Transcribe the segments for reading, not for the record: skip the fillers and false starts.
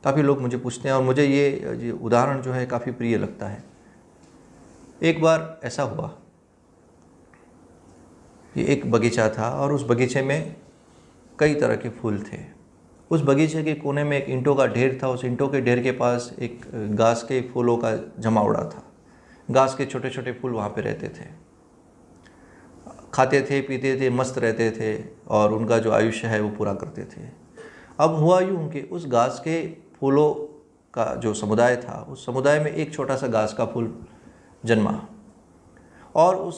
काफ़ी लोग मुझे पूछते हैं और मुझे ये उदाहरण जो है काफ़ी प्रिय लगता है। एक बार ऐसा हुआ कि एक बगीचा था और उस बगीचे में कई तरह के फूल थे। उस बगीचे के कोने में एक ईंटों का ढेर था। उस ईंटों के ढेर के पास एक घास के फूलों का जमावड़ा था। घास के छोटे छोटे फूल वहाँ पे रहते थे। खाते थे, पीते थे, मस्त रहते थे और उनका जो आयुष्य है वो पूरा करते थे। अब हुआ यूँ कि उस घास के फूलों का जो समुदाय था, उस समुदाय में एक छोटा सा घास का फूल जन्मा और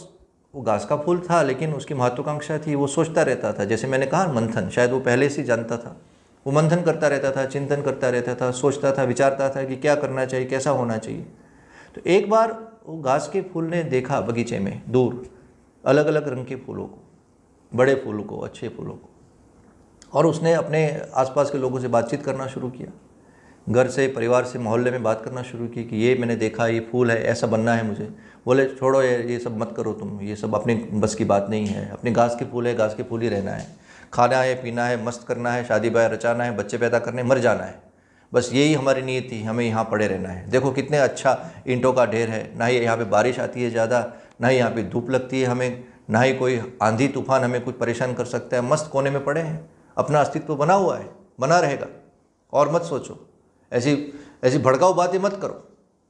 वो घास का फूल था, लेकिन उसकी महत्वाकांक्षा थी। वो सोचता रहता था, जैसे मैंने कहा मंथन, शायद वो पहले से जानता था। वो मंथन करता रहता था, चिंतन करता रहता था, सोचता था, विचारता था कि क्या करना चाहिए, कैसा होना चाहिए। तो एक बार वो घास के फूल ने देखा बगीचे में दूर अलग अलग रंग के फूलों को, बड़े फूलों को, अच्छे फूलों को, और उसने अपने आसपास के लोगों से बातचीत करना शुरू किया। घर से, परिवार से, मोहल्ले में बात करना शुरू की कि ये मैंने देखा, ये फूल है, ऐसा बनना है मुझे। बोले छोड़ो ये सब मत करो तुम, ये सब अपने बस की बात नहीं है। अपने घास के फूल है, घास के फूल ही रहना है। खाना है, पीना है, मस्त करना है, शादी ब्याह रचाना है, बच्चे पैदा करने, मर जाना है, बस यही हमारी नीयत थी। हमें यहाँ पड़े रहना है। देखो कितने अच्छा ईंटों का ढेर है, ना ही यहाँ पे बारिश आती है ज़्यादा, ना ही यहाँ पे धूप लगती है हमें, ना ही कोई आंधी तूफान हमें कुछ परेशान कर सकता है। मस्त कोने में पड़े हैं, अपना अस्तित्व बना हुआ है, बना रहेगा। और मत सोचो, ऐसी ऐसी भड़काऊ बातें मत करो।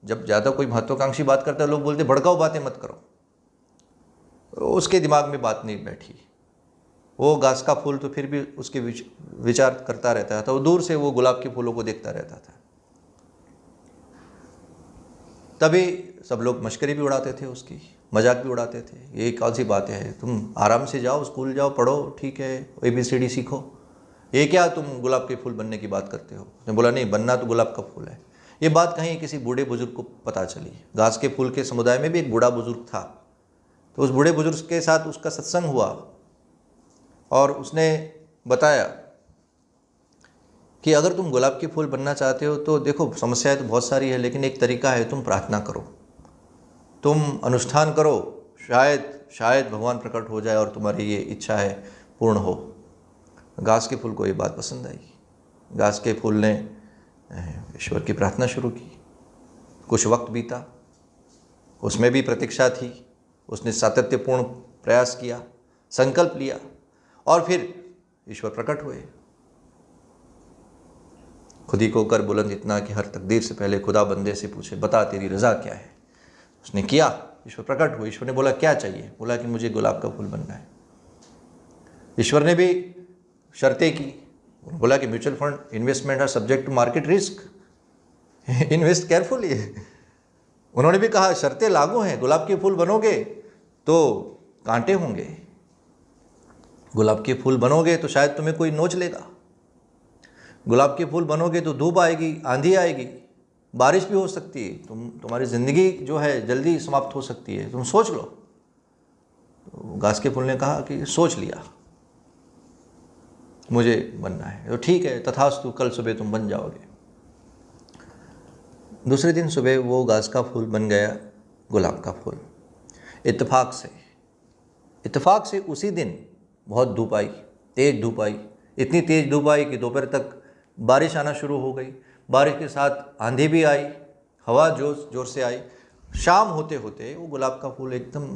जब ज़्यादा कोई महत्वाकांक्षी बात करता है, लोग बोलते भड़काऊ बातें मत करो। उसके दिमाग में बात नहीं बैठी। वो घास का फूल तो फिर भी उसके विचार करता रहता था। वो दूर से वो गुलाब के फूलों को देखता रहता था। तभी सब लोग मश्करी भी उड़ाते थे, उसकी मजाक भी उड़ाते थे। ये कौन सी बातें हैं, तुम आराम से जाओ, स्कूल जाओ, पढ़ो, ठीक है, ABCD सीखो, ये क्या तुम गुलाब के फूल बनने की बात करते हो। उसने बोला नहीं, बनना तो गुलाब का फूल है। ये बात कहीं किसी बूढ़े बुजुर्ग को पता चली। घास के फूल के समुदाय में भी एक बूढ़ा बुजुर्ग था। तो उस बूढ़े बुजुर्ग के साथ उसका सत्संग हुआ और उसने बताया कि अगर तुम गुलाब के फूल बनना चाहते हो तो देखो, समस्याएं तो बहुत सारी है, लेकिन एक तरीका है, तुम प्रार्थना करो, तुम अनुष्ठान करो, शायद भगवान प्रकट हो जाए और तुम्हारी ये इच्छा है पूर्ण हो। घास के फूल को ये बात पसंद आई। घास के फूल ने ईश्वर की प्रार्थना शुरू की। कुछ वक्त बीता, उसमें भी प्रतीक्षा थी। उसने सातत्यपूर्ण प्रयास किया, संकल्प लिया और फिर ईश्वर प्रकट हुए। खुदी को कर बुलंद इतना कि हर तकदीर से पहले खुदा बंदे से पूछे, बता तेरी रज़ा क्या है। उसने किया, ईश्वर प्रकट हुए। ईश्वर ने बोला क्या चाहिए, बोला कि मुझे गुलाब का फूल बनना है। ईश्वर ने भी शर्तें की। बोला कि mutual fund investment are subject to market risk, invest carefully. उन्होंने भी कहा शर्तें लागू हैं, गुलाब के फूल बनोगे तो कांटे होंगे, गुलाब के फूल बनोगे तो शायद तुम्हें कोई नोच लेगा, गुलाब के फूल बनोगे तो धूप आएगी, आंधी आएगी, बारिश भी हो सकती है, तुम्हारी ज़िंदगी जो है जल्दी समाप्त हो सकती है, तुम सोच लो। तो घास के फूल ने कहा कि सोच लिया, मुझे बनना है। तो ठीक है, तथास्तु, कल सुबह तुम बन जाओगे। दूसरे दिन सुबह वो घास का फूल बन गया गुलाब का फूल। इत्तेफाक से उसी दिन बहुत धूप आई, तेज़ धूप आई। इतनी तेज़ धूप आई कि दोपहर तक बारिश आना शुरू हो गई। बारिश के साथ आंधी भी आई, हवा जोर से आई। शाम होते होते वो गुलाब का फूल एकदम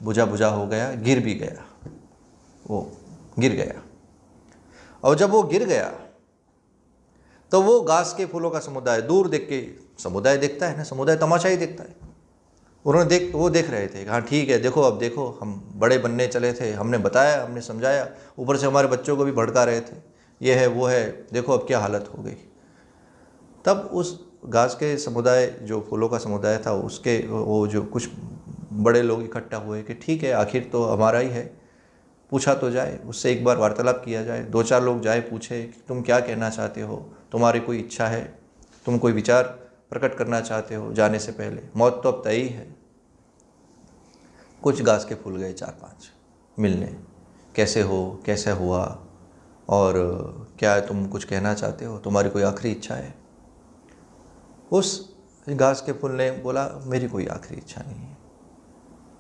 बुझा बुझा हो गया, गिर भी गया। वो गिर गया और जब वो गिर गया तो वो घास के फूलों का समुदाय दूर देख के, समुदाय देखता है ना, समुदाय तमाशा ही देखता है। वो देख रहे थे, हाँ ठीक है, देखो अब देखो, हम बड़े बनने चले थे, हमने बताया, हमने समझाया, ऊपर से हमारे बच्चों को भी भड़का रहे थे, ये है वो है, देखो अब क्या हालत हो गई। तब उस घास के समुदाय, जो फूलों का समुदाय था, उसके वो जो कुछ बड़े लोग इकट्ठा हुए कि ठीक है, आखिर तो हमारा ही है, पूछा तो जाए, उससे एक बार वार्तालाप किया जाए। 2-4 लोग जाए, पूछे कि तुम क्या कहना चाहते हो, तुम्हारी कोई इच्छा है, तुम कोई विचार प्रकट करना चाहते हो जाने से पहले, मौत तो अब तय ही है। कुछ घास के फूल गए 4-5 मिलने, कैसे हो, कैसे हुआ, और क्या तुम कुछ कहना चाहते हो, तुम्हारी कोई आखिरी इच्छा है। उस घास के फूल ने बोला मेरी कोई आखिरी इच्छा नहीं है,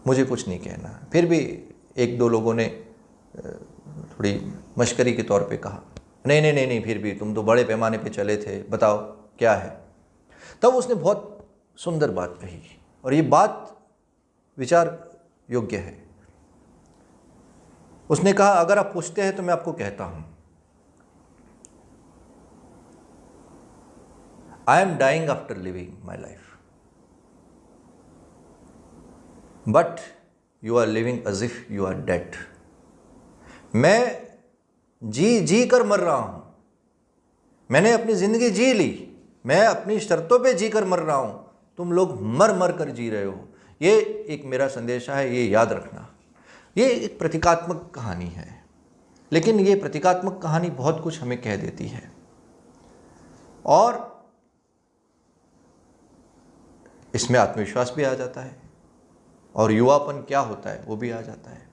मुझे कुछ नहीं कहना। फिर भी 1-2 लोगों ने थोड़ी मश्करी के तौर पे कहा, नहीं, फिर भी तुम तो बड़े पैमाने पे चले थे, बताओ क्या है। तब उसने बहुत सुंदर बात कही और ये बात विचार योग्य है। उसने कहा, अगर आप पूछते हैं तो मैं आपको कहता हूं, I am dying after living my life, but you are living as if you are dead. मैं जी जी कर मर रहा हूं, मैंने अपनी जिंदगी जी ली, मैं अपनी शर्तों पे जी कर मर रहा हूं, तुम लोग मर मर कर जी रहे हो। ये एक मेरा संदेश है, ये याद रखना। ये एक प्रतीकात्मक कहानी है, लेकिन ये प्रतीकात्मक कहानी बहुत कुछ हमें कह देती है और इसमें आत्मविश्वास भी आ जाता है और युवापन क्या होता है वो भी आ जाता है।